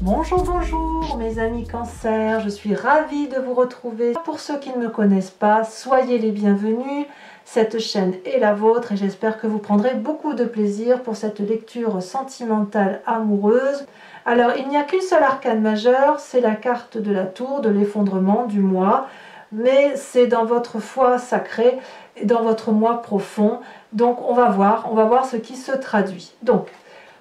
Bonjour, bonjour mes amis Cancer, je suis ravie de vous retrouver. Pour ceux qui ne me connaissent pas, soyez les bienvenus. Cette chaîne est la vôtre et j'espère que vous prendrez beaucoup de plaisir pour cette lecture sentimentale amoureuse. Alors, il n'y a qu'une seule arcane majeure, c'est la carte de la tour, de l'effondrement du moi. Mais c'est dans votre foi sacrée et dans votre moi profond. Donc, on va voir ce qui se traduit. Donc,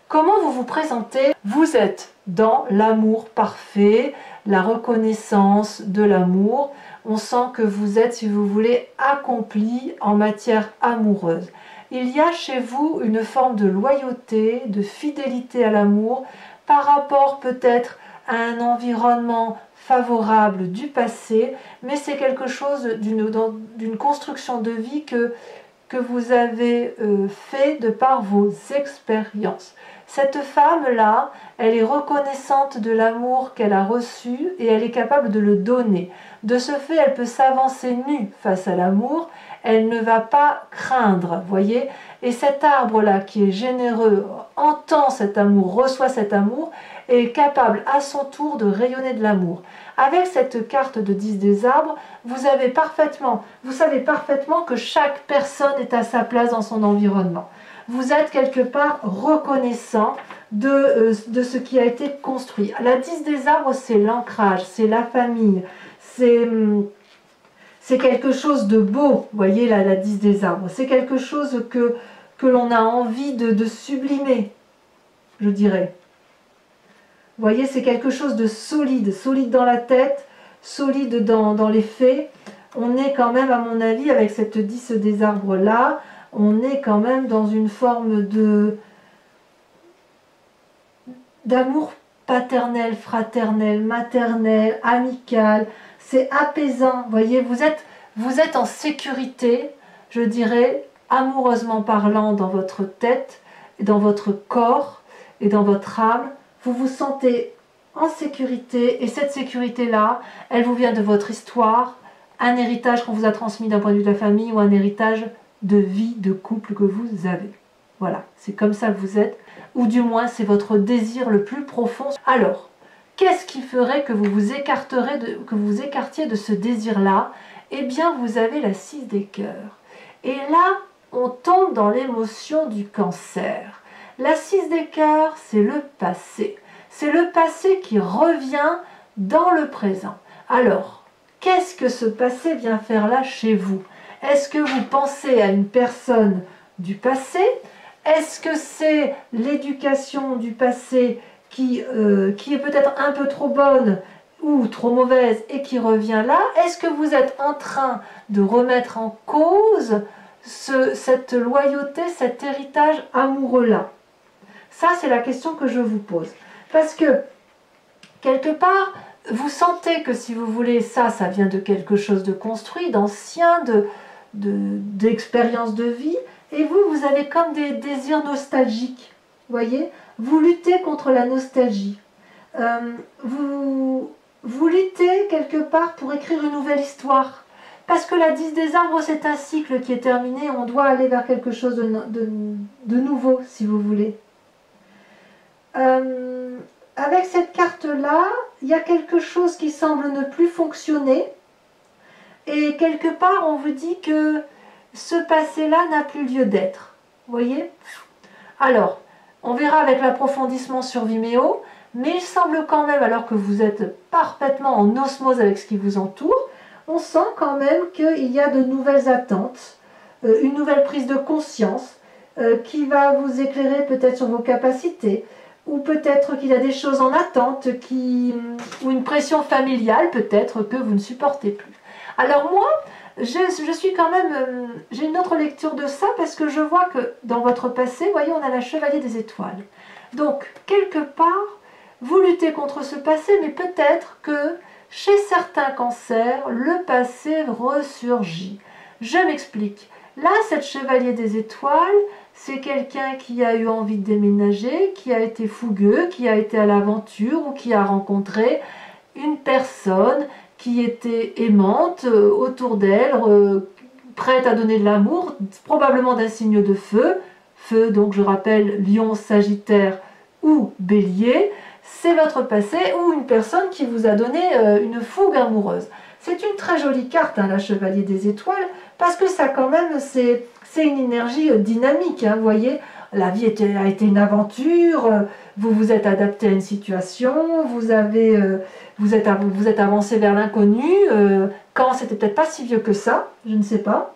comment vous vous présentez? Vous êtes dans l'amour parfait, la reconnaissance de l'amour. On sent que vous êtes, si vous voulez, accompli en matière amoureuse. Il y a chez vous une forme de loyauté, de fidélité à l'amour par rapport peut-être à un environnement favorable du passé, mais c'est quelque chose d'une construction de vie que vous avez fait de par vos expériences. Cette femme-là, elle est reconnaissante de l'amour qu'elle a reçu et elle est capable de le donner. De ce fait, elle peut s'avancer nue face à l'amour, elle ne va pas craindre, voyez. Et cet arbre-là qui est généreux, entend cet amour, reçoit cet amour, et est capable à son tour de rayonner de l'amour. Avec cette carte de 10 des arbres, vous savez parfaitement que chaque personne est à sa place dans son environnement. Vous êtes quelque part reconnaissant de ce qui a été construit. La 10 des arbres, c'est l'ancrage, c'est la famille, c'est quelque chose de beau, vous voyez la 10 des arbres. C'est quelque chose que l'on a envie de sublimer, je dirais. Vous voyez, c'est quelque chose de solide, solide dans la tête, solide dans les faits. On est quand même, à mon avis, avec cette 10 des arbres-là, on est quand même dans une forme d'amour paternel, fraternel, maternel, amical. C'est apaisant, vous voyez, vous êtes en sécurité, je dirais, amoureusement parlant, dans votre tête, dans votre corps et dans votre âme. Vous vous sentez en sécurité et cette sécurité-là, elle vous vient de votre histoire, un héritage qu'on vous a transmis d'un point de vue de la famille ou un héritage de vie, de couple que vous avez. Voilà, c'est comme ça que vous êtes, ou du moins c'est votre désir le plus profond. Alors, qu'est-ce qui ferait que vous vous écartiez de ce désir-là? Eh bien, vous avez la 6 des cœurs. Et là, on tombe dans l'émotion du Cancer. La 6 des cœurs, c'est le passé. C'est le passé qui revient dans le présent. Alors, qu'est-ce que ce passé vient faire là chez vous? Est-ce que vous pensez à une personne du passé? Est-ce que c'est l'éducation du passé qui est peut-être un peu trop bonne ou trop mauvaise et qui revient là? Est-ce que vous êtes en train de remettre en cause cette loyauté, cet héritage amoureux-là? Ça, c'est la question que je vous pose. Parce que, quelque part, vous sentez que si vous voulez, ça vient de quelque chose de construit, d'ancien, d'expérience de vie, et vous avez comme des désirs nostalgiques, voyez. Vous luttez contre la nostalgie. Vous luttez quelque part pour écrire une nouvelle histoire. Parce que la 10 des arbres, c'est un cycle qui est terminé, on doit aller vers quelque chose de nouveau, si vous voulez. Avec cette carte-là, il y a quelque chose qui semble ne plus fonctionner. Et quelque part, on vous dit que ce passé-là n'a plus lieu d'être. Vous voyez? Alors, on verra avec l'approfondissement sur Vimeo, mais il semble quand même, alors que vous êtes parfaitement en osmose avec ce qui vous entoure, on sent quand même qu'il y a de nouvelles attentes, une nouvelle prise de conscience qui va vous éclairer peut-être sur vos capacités, ou peut-être qu'il y a des choses en attente, ou une pression familiale peut-être que vous ne supportez plus. Alors moi, je suis quand même, j'ai une autre lecture de ça parce que je vois que dans votre passé, vous voyez, on a la chevalier des étoiles. Donc, quelque part, vous luttez contre ce passé, mais peut-être que chez certains cancers, le passé ressurgit. Je m'explique. Là, cette chevalier des étoiles, c'est quelqu'un qui a eu envie de déménager, qui a été fougueux, qui a été à l'aventure ou qui a rencontré une personne qui était aimante autour d'elle, prête à donner de l'amour, probablement d'un signe de feu. Feu, donc je rappelle, Lion, Sagittaire, ou Bélier, c'est votre passé ou une personne qui vous a donné une fougue amoureuse. C'est une très jolie carte, hein, la Chevalier des Étoiles, parce que ça quand même, c'est une énergie dynamique. Hein, vous voyez, la vie a été une aventure, vous vous êtes adapté à une situation, vous êtes avancé vers l'inconnu, quand c'était peut-être pas si vieux que ça, je ne sais pas.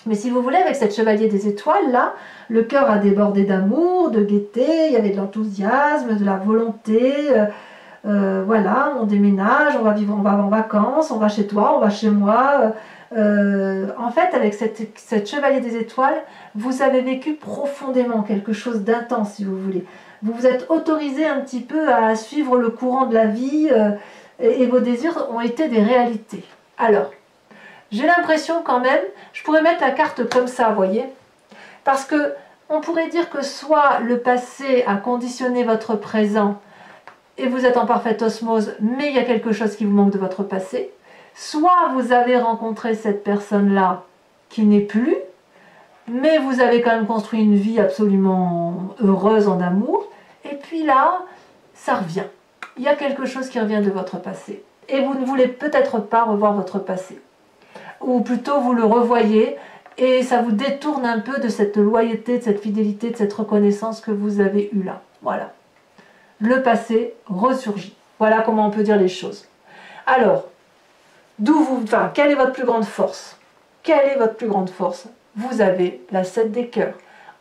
Mais si vous voulez, avec cette Chevalier des Étoiles, là, le cœur a débordé d'amour, de gaieté, il y avait de l'enthousiasme, de la volonté. Voilà, on déménage, on va en vacances, on va chez toi, on va chez moi. En fait, avec cette Chevalier des Étoiles, vous avez vécu profondément quelque chose d'intense, si vous voulez. Vous vous êtes autorisé un petit peu à suivre le courant de la vie et vos désirs ont été des réalités. Alors, j'ai l'impression quand même, je pourrais mettre la carte comme ça, vous voyez, parce que on pourrait dire que soit le passé a conditionné votre présent et vous êtes en parfaite osmose, mais il y a quelque chose qui vous manque de votre passé, soit vous avez rencontré cette personne-là qui n'est plus, mais vous avez quand même construit une vie absolument heureuse en amour, et puis là, ça revient. Il y a quelque chose qui revient de votre passé, et vous ne voulez peut-être pas revoir votre passé. Ou plutôt vous le revoyez, et ça vous détourne un peu de cette loyauté, de cette fidélité, de cette reconnaissance que vous avez eue là. Voilà. Le passé ressurgit. Voilà comment on peut dire les choses. Alors, quelle est votre plus grande force? Quelle est votre plus grande force? Vous avez la 7 des cœurs.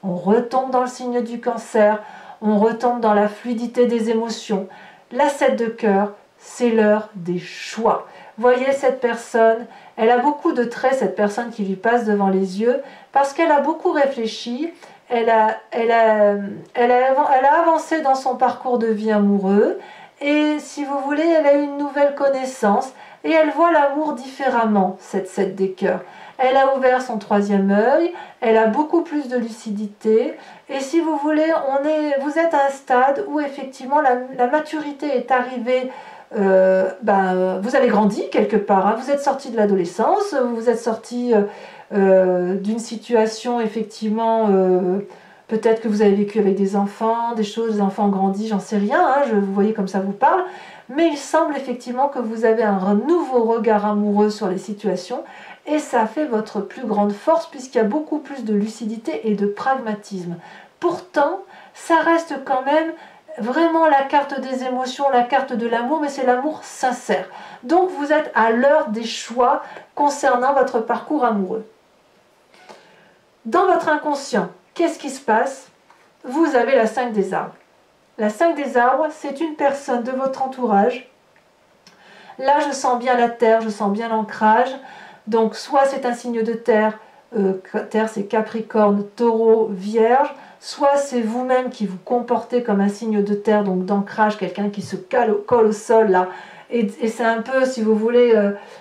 On retombe dans le signe du Cancer, on retombe dans la fluidité des émotions. La 7 de cœur, c'est l'heure des choix. Voyez cette personne, elle a beaucoup de traits, cette personne qui lui passe devant les yeux, parce qu'elle a beaucoup réfléchi, elle a avancé dans son parcours de vie amoureux, et si vous voulez, elle a eu une nouvelle connaissance, et elle voit l'amour différemment, cette 7 des cœurs. Elle a ouvert son 3e œil, elle a beaucoup plus de lucidité, et si vous voulez, vous êtes à un stade où effectivement la maturité est arrivée. Vous avez grandi quelque part, hein. Vous êtes sorti de l'adolescence, vous êtes sorti d'une situation effectivement, peut-être que vous avez vécu avec des enfants, des enfants grandis, j'en sais rien, hein, vous voyez comme ça vous parle, mais il semble effectivement que vous avez un nouveau regard amoureux sur les situations, et ça fait votre plus grande force puisqu'il y a beaucoup plus de lucidité et de pragmatisme. Pourtant, ça reste quand même vraiment la carte des émotions, la carte de l'amour, mais c'est l'amour sincère. Donc vous êtes à l'heure des choix concernant votre parcours amoureux. Dans votre inconscient, qu'est-ce qui se passe? Vous avez la 5 des arbres. La 5 des arbres, c'est une personne de votre entourage. Là, je sens bien la terre, je sens bien l'ancrage. Donc soit c'est un signe de terre, terre c'est Capricorne, Taureau, Vierge, soit c'est vous-même qui vous comportez comme un signe de terre, donc d'ancrage, quelqu'un qui se colle au sol là, et c'est un peu, si vous voulez,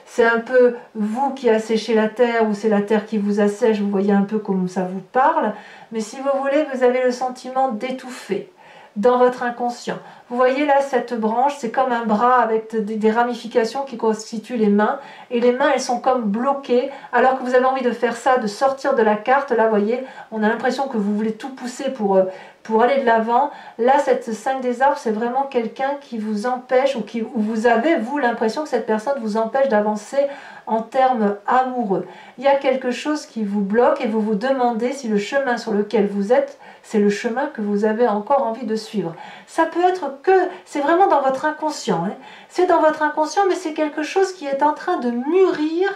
c'est un peu vous qui asséchez la terre, ou c'est la terre qui vous assèche, vous voyez un peu comme ça vous parle, mais si vous voulez, vous avez le sentiment d'étouffer dans votre inconscient. Vous voyez là, cette branche, c'est comme un bras avec des ramifications qui constituent les mains, et les mains, elles sont comme bloquées, alors que vous avez envie de faire ça, de sortir de la carte. Là, vous voyez, on a l'impression que vous voulez tout pousser pour aller de l'avant. Là, cette 5 des arbres, c'est vraiment quelqu'un qui vous empêche, ou vous avez, vous, l'impression que cette personne vous empêche d'avancer en termes amoureux. Il y a quelque chose qui vous bloque, et vous vous demandez si le chemin sur lequel vous êtes, c'est le chemin que vous avez encore envie de suivre. Ça peut être que, c'est vraiment dans votre inconscient, hein. C'est dans votre inconscient, mais c'est quelque chose qui est en train de mûrir,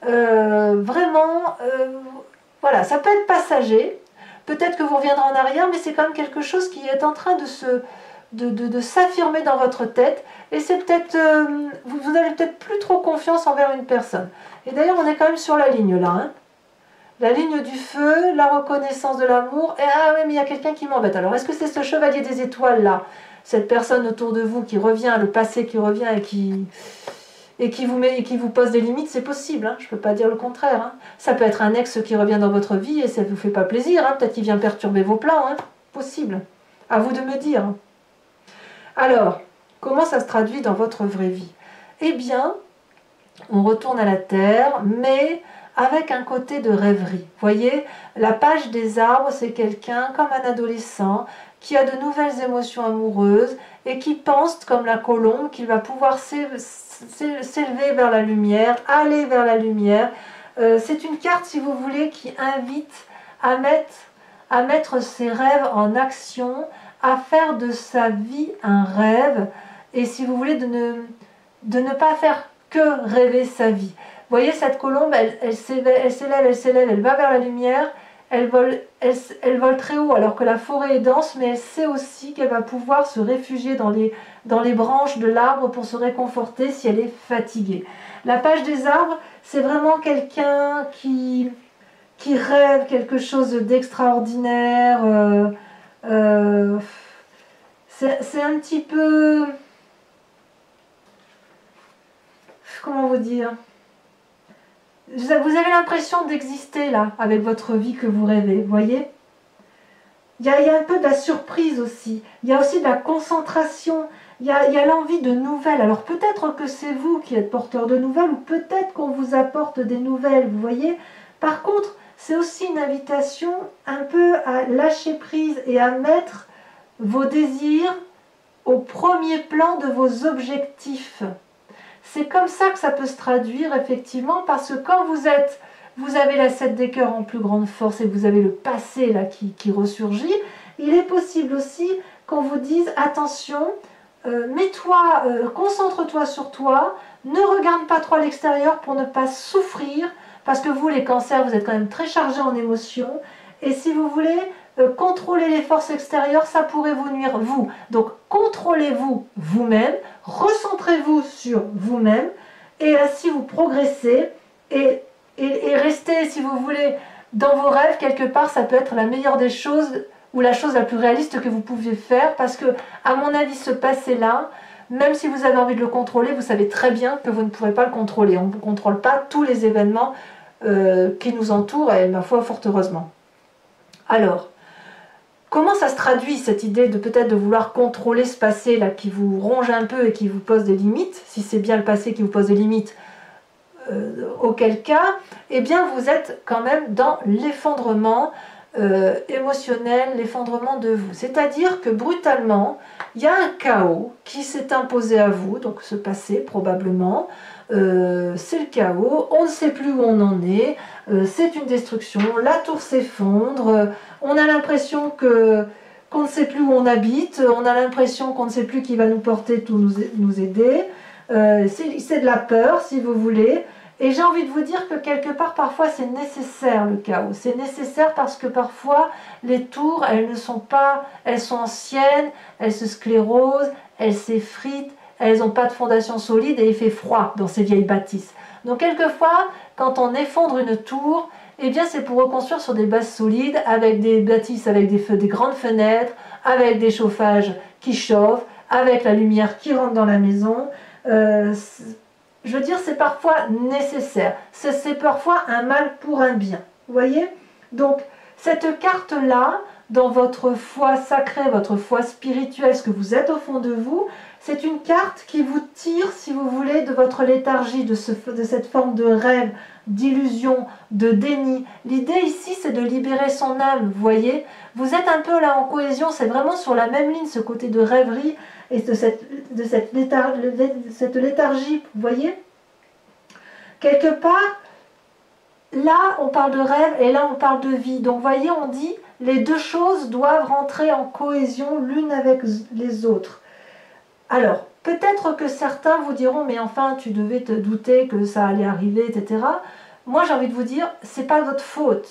vraiment, voilà, ça peut être passager, peut-être que vous reviendrez en arrière, mais c'est quand même quelque chose qui est en train de s'affirmer dans votre tête, et c'est peut-être, vous n'avez peut-être plus trop confiance envers une personne. Et d'ailleurs, on est quand même sur la ligne là, hein. La ligne du feu, la reconnaissance de l'amour, et ah oui, mais il y a quelqu'un qui m'embête. Alors, est-ce que c'est ce chevalier des étoiles là, cette personne autour de vous qui revient, le passé qui revient et qui vous pose des limites? C'est possible, hein, je ne peux pas dire le contraire, hein. Ça peut être un ex qui revient dans votre vie et ça ne vous fait pas plaisir, hein, peut-être qu'il vient perturber vos plans, hein, possible. À vous de me dire. Alors, comment ça se traduit dans votre vraie vie? Eh bien, on retourne à la terre, mais avec un côté de rêverie. Vous voyez, la page des arbres, c'est quelqu'un comme un adolescent qui a de nouvelles émotions amoureuses et qui pense, comme la colombe, qu'il va pouvoir s'élever vers la lumière, aller vers la lumière. C'est une carte, si vous voulez, qui invite à mettre ses rêves en action, à faire de sa vie un rêve, et si vous voulez, de ne pas faire que rêver sa vie. Vous voyez, cette colombe, elle s'élève, elle va vers la lumière, elle vole très haut alors que la forêt est dense, mais elle sait aussi qu'elle va pouvoir se réfugier dans les branches de l'arbre pour se réconforter si elle est fatiguée. La page des arbres, c'est vraiment quelqu'un qui rêve quelque chose d'extraordinaire. C'est un petit peu... Comment vous dire? Vous avez l'impression d'exister là, avec votre vie que vous rêvez, vous voyez? Il y a un peu de la surprise aussi, il y a aussi de la concentration, il y a l'envie de nouvelles. Alors peut-être que c'est vous qui êtes porteur de nouvelles, ou peut-être qu'on vous apporte des nouvelles, vous voyez? Par contre, c'est aussi une invitation un peu à lâcher prise et à mettre vos désirs au premier plan de vos objectifs. C'est comme ça que ça peut se traduire effectivement, parce que quand vous avez la 7 des cœurs en plus grande force et vous avez le passé là qui ressurgit, il est possible aussi qu'on vous dise attention, concentre-toi sur toi, ne regarde pas trop à l'extérieur pour ne pas souffrir, parce que vous les cancers, vous êtes quand même très chargés en émotions, et si vous voulez contrôler les forces extérieures, ça pourrait vous nuire vous. Donc contrôlez-vous vous-même, recentrez-vous sur vous-même, et ainsi vous progressez, et restez, si vous voulez, dans vos rêves, quelque part, ça peut être la meilleure des choses, ou la chose la plus réaliste que vous pouviez faire, parce que, à mon avis, ce passé-là, même si vous avez envie de le contrôler, vous savez très bien que vous ne pourrez pas le contrôler. On ne contrôle pas tous les événements qui nous entourent, et ma foi, fort heureusement. Alors, comment ça se traduit, cette idée de peut-être de vouloir contrôler ce passé-là qui vous ronge un peu et qui vous pose des limites? Si c'est bien le passé qui vous pose des limites, auquel cas, eh bien vous êtes quand même dans l'effondrement émotionnel, l'effondrement de vous. C'est-à-dire que brutalement, il y a un chaos qui s'est imposé à vous, donc ce passé probablement, c'est le chaos, on ne sait plus où on en est, c'est une destruction, la tour s'effondre, on a l'impression qu'on ne sait plus où on habite, on a l'impression qu'on ne sait plus qui va nous porter, tout nous aider, c'est de la peur si vous voulez. Et j'ai envie de vous dire que quelque part, parfois, c'est nécessaire le chaos. C'est nécessaire parce que parfois, les tours, elles sont anciennes, elles se sclérosent, elles s'effritent, elles n'ont pas de fondation solide et il fait froid dans ces vieilles bâtisses. Donc quelquefois, quand on effondre une tour, eh bien c'est pour reconstruire sur des bases solides, avec des bâtisses, avec des grandes fenêtres, avec des chauffages qui chauffent, avec la lumière qui rentre dans la maison. Je veux dire, c'est parfois nécessaire. C'est parfois un mal pour un bien. Vous voyez? Donc, cette carte-là, dans votre foi sacrée, votre foi spirituelle, ce que vous êtes au fond de vous, c'est une carte qui vous tire, si vous voulez, de votre léthargie, de cette forme de rêve, d'illusion, de déni. L'idée ici, c'est de libérer son âme, vous voyez? Vous êtes un peu là en cohésion, c'est vraiment sur la même ligne, ce côté de rêverie et de cette léthargie, vous voyez? Quelque part, là, on parle de rêve et là, on parle de vie. Donc, vous voyez, on dit, les deux choses doivent rentrer en cohésion l'une avec les autres. Alors, peut-être que certains vous diront, mais enfin, tu devais te douter que ça allait arriver, etc. Moi, j'ai envie de vous dire, c'est pas votre faute.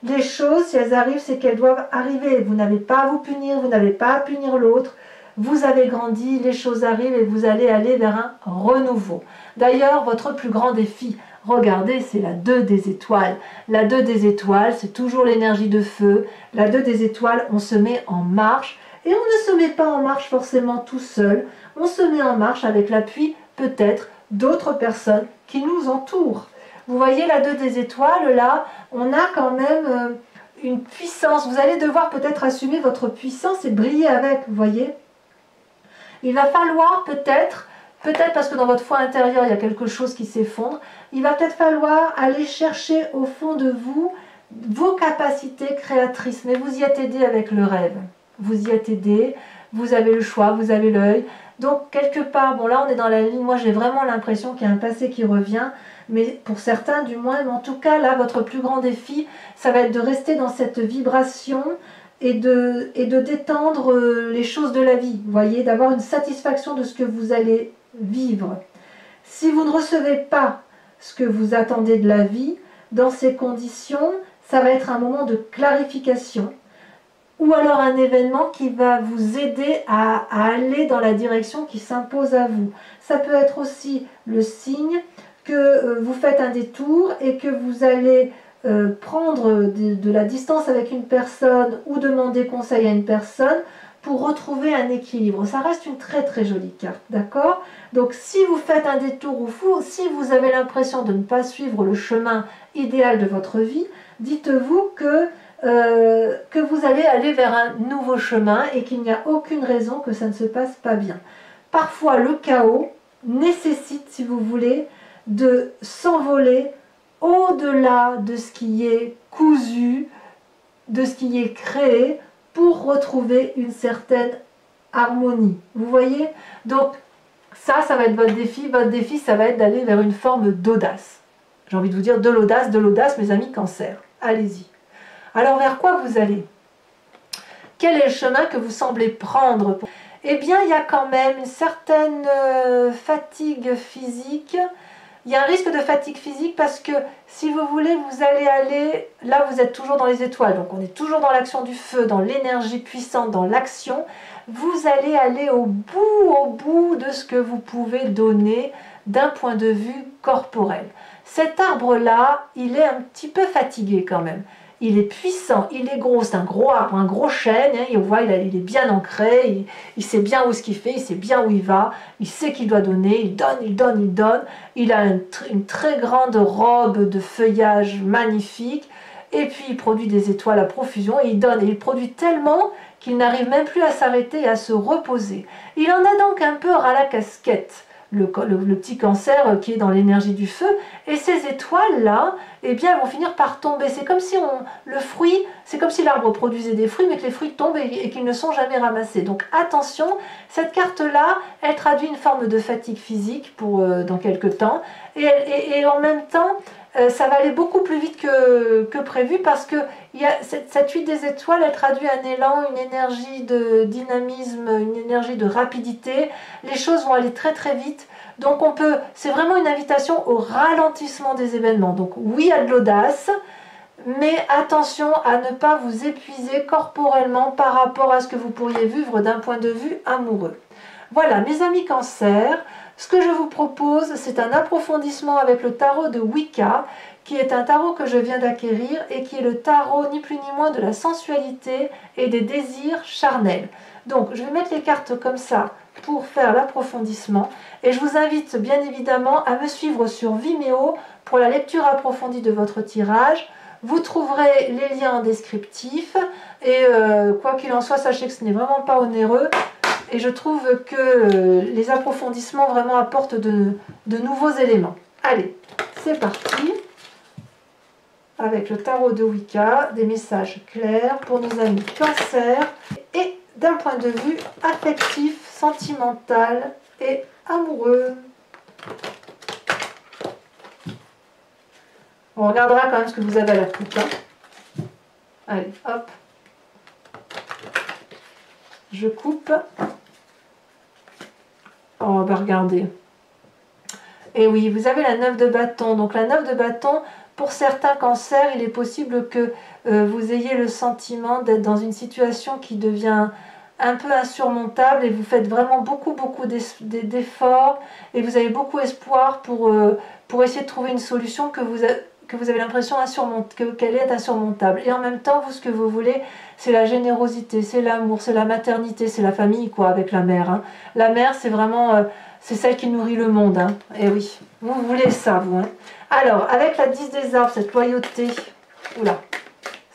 Les choses, si elles arrivent, c'est qu'elles doivent arriver. Vous n'avez pas à vous punir, vous n'avez pas à punir l'autre. Vous avez grandi, les choses arrivent et vous allez aller vers un renouveau. D'ailleurs, votre plus grand défi, regardez, c'est la 2 des étoiles. La 2 des étoiles, c'est toujours l'énergie de feu. La 2 des étoiles, on se met en marche. Et on ne se met pas en marche forcément tout seul. On se met en marche avec l'appui, peut-être, d'autres personnes qui nous entourent. Vous voyez la 2 des étoiles, là, on a quand même une puissance. Vous allez devoir peut-être assumer votre puissance et briller avec, vous voyez. Il va falloir peut-être parce que dans votre foi intérieure, il y a quelque chose qui s'effondre, il va peut-être falloir aller chercher au fond de vous vos capacités créatrices, mais vous y êtes aidé avec le rêve. vous y êtes aidé, vous avez le choix, vous avez l'œil. Donc quelque part, bon là on est dans la ligne, moi j'ai vraiment l'impression qu'il y a un passé qui revient, mais pour certains du moins, mais en tout cas là votre plus grand défi, ça va être de rester dans cette vibration et de détendre les choses de la vie, vous voyez, d'avoir une satisfaction de ce que vous allez vivre. Si vous ne recevez pas ce que vous attendez de la vie, dans ces conditions, ça va être un moment de clarification ou alors un événement qui va vous aider à aller dans la direction qui s'impose à vous. Ça peut être aussi le signe que vous faites un détour et que vous allez prendre de la distance avec une personne ou demander conseil à une personne pour retrouver un équilibre. Ça reste une très très jolie carte, d'accord? Donc si vous faites un détour ou si vous avez l'impression de ne pas suivre le chemin idéal de votre vie, dites-vous que vous allez aller vers un nouveau chemin et qu'il n'y a aucune raison que ça ne se passe pas bien. Parfois le chaos nécessite, si vous voulez, de s'envoler au-delà de ce qui est cousu, de ce qui est créé, pour retrouver une certaine harmonie. Vous voyez? Donc ça va être votre défi. Votre défi, ça va être d'aller vers une forme d'audace. J'ai envie de vous dire de l'audace, mes amis Cancer. Allez-y. Alors vers quoi vous allez? Quel est le chemin que vous semblez prendre? Eh bien, il y a quand même une certaine fatigue physique. Il y a un risque de fatigue physique parce que, si vous voulez, vous allez aller... Là, vous êtes toujours dans les étoiles, donc on est toujours dans l'action du feu, dans l'énergie puissante, dans l'action. Vous allez aller au bout de ce que vous pouvez donner d'un point de vue corporel. Cet arbre-là, il est un petit peu fatigué quand même. Il est puissant, il est gros, c'est un gros arbre, un gros chêne, hein, on voit, il est bien ancré, il sait bien où ce qu'il fait, il sait bien où il va, il sait qu'il doit donner, il donne, il a une très grande robe de feuillage magnifique, et puis il produit des étoiles à profusion, et il donne, et il produit tellement qu'il n'arrive même plus à s'arrêter et à se reposer. Il en a donc un peu ras la casquette, le petit Cancer qui est dans l'énergie du feu, et ces étoiles-là, eh bien, elles vont finir par tomber. C'est comme si le fruit, c'est comme si l'arbre produisait des fruits, mais que les fruits tombent et qu'ils ne sont jamais ramassés. Donc attention, cette carte-là, elle traduit une forme de fatigue physique pour dans quelques temps, et en même temps, ça va aller beaucoup plus vite que prévu, parce que cette huile des étoiles, elle traduit un élan, une énergie de dynamisme, une énergie de rapidité. Les choses vont aller très très vite. Donc c'est vraiment une invitation au ralentissement des événements. Donc oui, il y a de l'audace, mais attention à ne pas vous épuiser corporellement par rapport à ce que vous pourriez vivre d'un point de vue amoureux. Voilà, mes amis Cancer, ce que je vous propose, c'est un approfondissement avec le tarot de Wicca, qui est un tarot que je viens d'acquérir et qui est le tarot ni plus ni moins de la sensualité et des désirs charnels. Donc je vais mettre les cartes comme ça pour faire l'approfondissement, et je vous invite bien évidemment à me suivre sur Vimeo pour la lecture approfondie de votre tirage. Vous trouverez les liens en descriptif, et quoi qu'il en soit, sachez que ce n'est vraiment pas onéreux, et je trouve que les approfondissements vraiment apportent de nouveaux éléments. Allez, c'est parti avec le tarot de Wicca, des messages clairs pour nos amis Cancer, et d'un point de vue affectif, sentimental et amoureux. On regardera quand même ce que vous avez à la coupe. Allez, hop. Je coupe. Oh, bah regardez. Et oui, vous avez la 9 de bâton. Donc la 9 de bâton, pour certains Cancers, il est possible que vous ayez le sentiment d'être dans une situation qui devient un peu insurmontable, et vous faites vraiment beaucoup d'efforts, et vous avez beaucoup espoir pour essayer de trouver une solution que vous avez l'impression qu'elle est insurmontable. Et en même temps, vous, ce que vous voulez, c'est la générosité, c'est l'amour, c'est la maternité, c'est la famille, quoi, avec la mère. Hein. La mère, c'est vraiment... c'est celle qui nourrit le monde. Hein. Et oui, vous voulez ça, vous. Hein. Alors, avec la 10 des arbres, cette loyauté... Oula,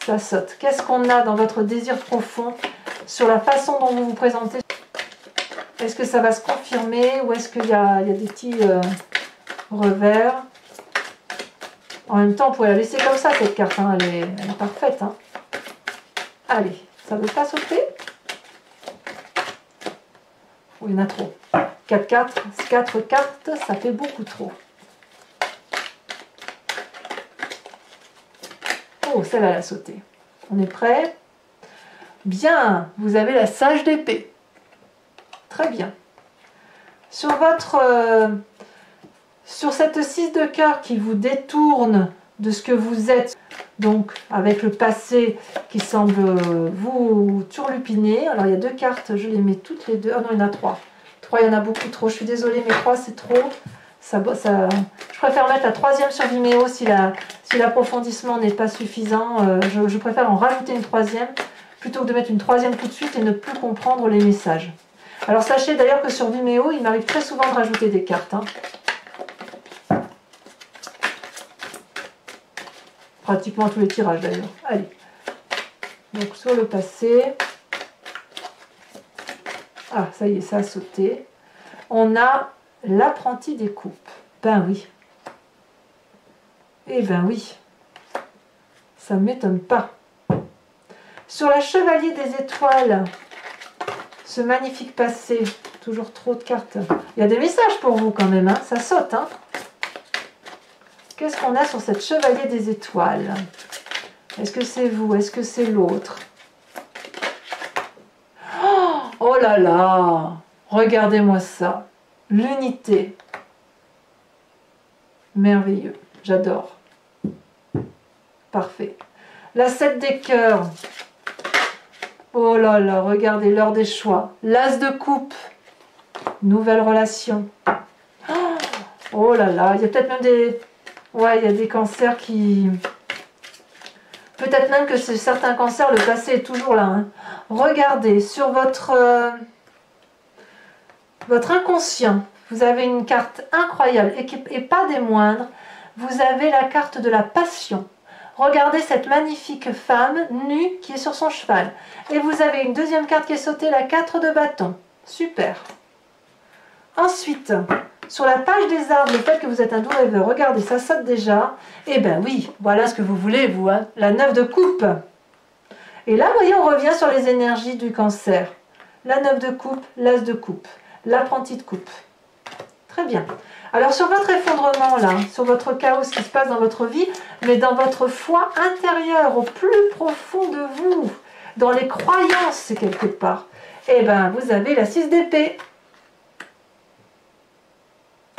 ça saute. Qu'est-ce qu'on a dans votre désir profond sur la façon dont vous vous présentez? Est-ce que ça va se confirmer, ou est-ce qu'il y a des petits revers? En même temps, on pourrait la laisser comme ça, cette carte. Hein. Elle est parfaite. Hein. Allez, ça ne veut pas sauter? Oh, il y en a trop. 4 cartes, 4 cartes, ça fait beaucoup trop. Oh, celle-là, elle a sauté. On est prêt? Bien, vous avez la sage d'épée. Très bien. Sur sur cette 6 de cœur qui vous détourne de ce que vous êtes, donc avec le passé qui semble vous turlupiner. Alors il y a 2 cartes, je les mets toutes les deux. Ah non, il y en a 3. 3, il y en a beaucoup trop. Je suis désolée, mais 3 c'est trop. Je préfère mettre la 3e sur Vimeo si l'approfondissement n'est pas suffisant. Je préfère en rajouter une 3e plutôt que de mettre une 3e tout de suite et ne plus comprendre les messages. Alors sachez d'ailleurs que sur Vimeo, il m'arrive très souvent de rajouter des cartes. Pratiquement à tous les tirages d'ailleurs. Allez. Donc sur le passé. Ah, ça y est, ça a sauté. On a l'apprenti des coupes. Ben oui. Eh ben oui. Ça ne m'étonne pas. Sur la chevalier des étoiles, ce magnifique passé, toujours trop de cartes. Il y a des messages pour vous quand même, hein. Ça saute. Hein. Qu'est-ce qu'on a sur cette chevalier des étoiles? Est-ce que c'est vous? Est-ce que c'est l'autre? Oh là là! Regardez-moi ça. L'unité. Merveilleux. J'adore. Parfait. La 7 des cœurs. Oh là là, regardez l'heure des choix. L'as de coupe. Nouvelle relation. Oh là là, il y a peut-être même des... Ouais, il y a des cancers qui... Peut-être même que c'est certains cancers, le passé est toujours là. Hein. Regardez, sur votre inconscient, vous avez une carte incroyable et pas des moindres. Vous avez la carte de la passion. Regardez cette magnifique femme nue qui est sur son cheval. Et vous avez une deuxième carte qui est sautée, la 4 de bâton. Super. Ensuite, sur la page des arbres, le fait que vous êtes un doux rêveur, regardez, ça saute déjà. Eh bien oui, voilà ce que vous voulez, vous, hein, la 9 de coupe. Et là, vous voyez, on revient sur les énergies du cancer. La 9 de coupe, l'as de coupe, l'apprenti de coupe. Très bien. Alors sur votre effondrement, là, sur votre chaos, ce qui se passe dans votre vie, mais dans votre foi intérieure, au plus profond de vous, dans les croyances, c'est quelque part, eh bien, vous avez la 6 d'épée.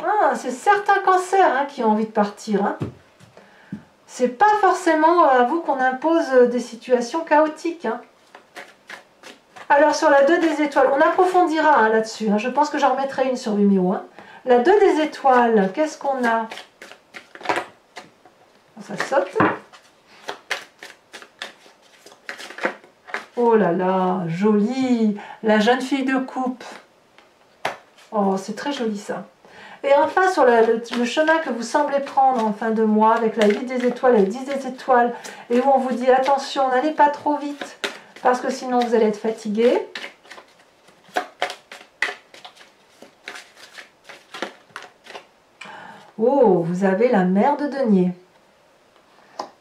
Ah, c'est certains cancers hein, qui ont envie de partir. Hein. C'est pas forcément à vous qu'on impose des situations chaotiques. Hein. Alors sur la 2 des étoiles, on approfondira hein, là-dessus. Hein. Je pense que j'en remettrai une sur Vimeo. Hein. La 2 des étoiles, qu'est-ce qu'on a? Ça saute. Oh là là, joli. La jeune fille de coupe. Oh, c'est très joli ça. Et enfin, sur le chemin que vous semblez prendre en fin de mois, avec la 8 des étoiles et 10 des étoiles, et où on vous dit attention, n'allez pas trop vite, parce que sinon vous allez être fatigué. Oh, vous avez la mère de denier.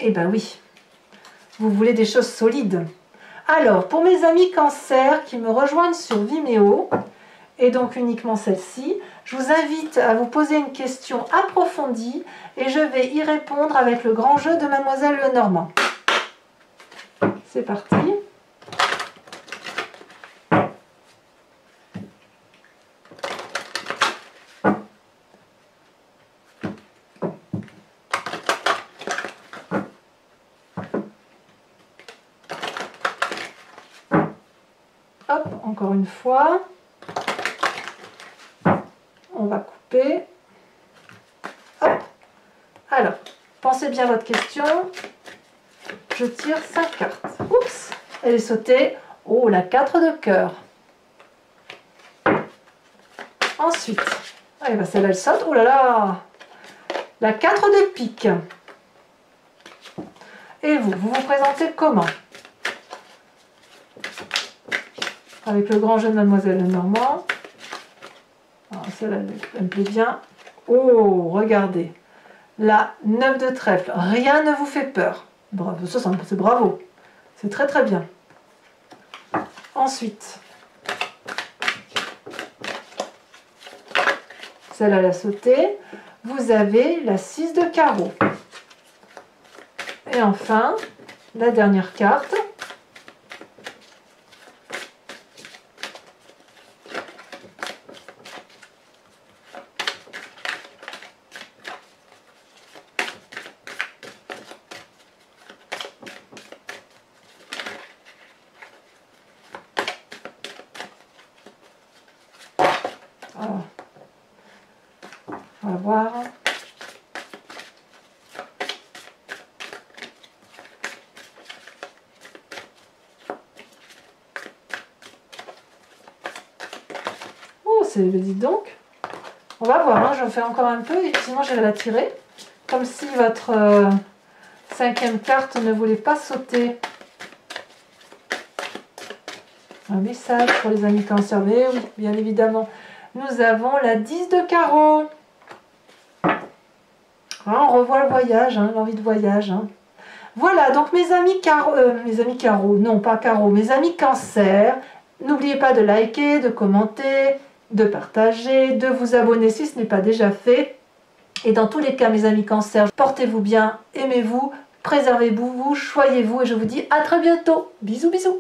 Eh ben oui, vous voulez des choses solides. Alors, pour mes amis cancer qui me rejoignent sur Vimeo, et donc uniquement celle-ci, je vous invite à vous poser une question approfondie et je vais y répondre avec le grand jeu de Mademoiselle Lenormand. C'est parti. Hop, encore une fois. On va couper. Hop. Alors, pensez bien à votre question. Je tire 5 cartes. Oups, elle est sautée. Oh, la 4 de cœur. Ensuite, allez, bah celle-là, elle saute. Oh là là, la 4 de pique. Et vous vous présentez comment? Avec le grand jeu de Mademoiselle Lenormand. Celle-là, elle me plaît bien. Oh, regardez. La 9 de trèfle. Rien ne vous fait peur. Bravo, ça c'est bravo. C'est très très bien. Ensuite, celle-là la sautée. Vous avez la 6 de carreau. Et enfin, la dernière carte. Alors, on va voir. Oh, c'est, dis donc. On va voir, hein, j'en fais encore un peu et sinon j'irai la tirer. Comme si votre cinquième carte ne voulait pas sauter. Un message pour les amis Cancer. Mais oui, bien évidemment. Nous avons la 10 de carreau. Ah, on revoit le voyage, hein, l'envie de voyage. Hein. Voilà, donc mes amis carreau, non pas carreau, mes amis Cancer. N'oubliez pas de liker, de commenter, de partager, de vous abonner si ce n'est pas déjà fait. Et dans tous les cas, mes amis Cancer, portez-vous bien, aimez-vous, préservez-vous, choyez-vous et je vous dis à très bientôt. Bisous, bisous.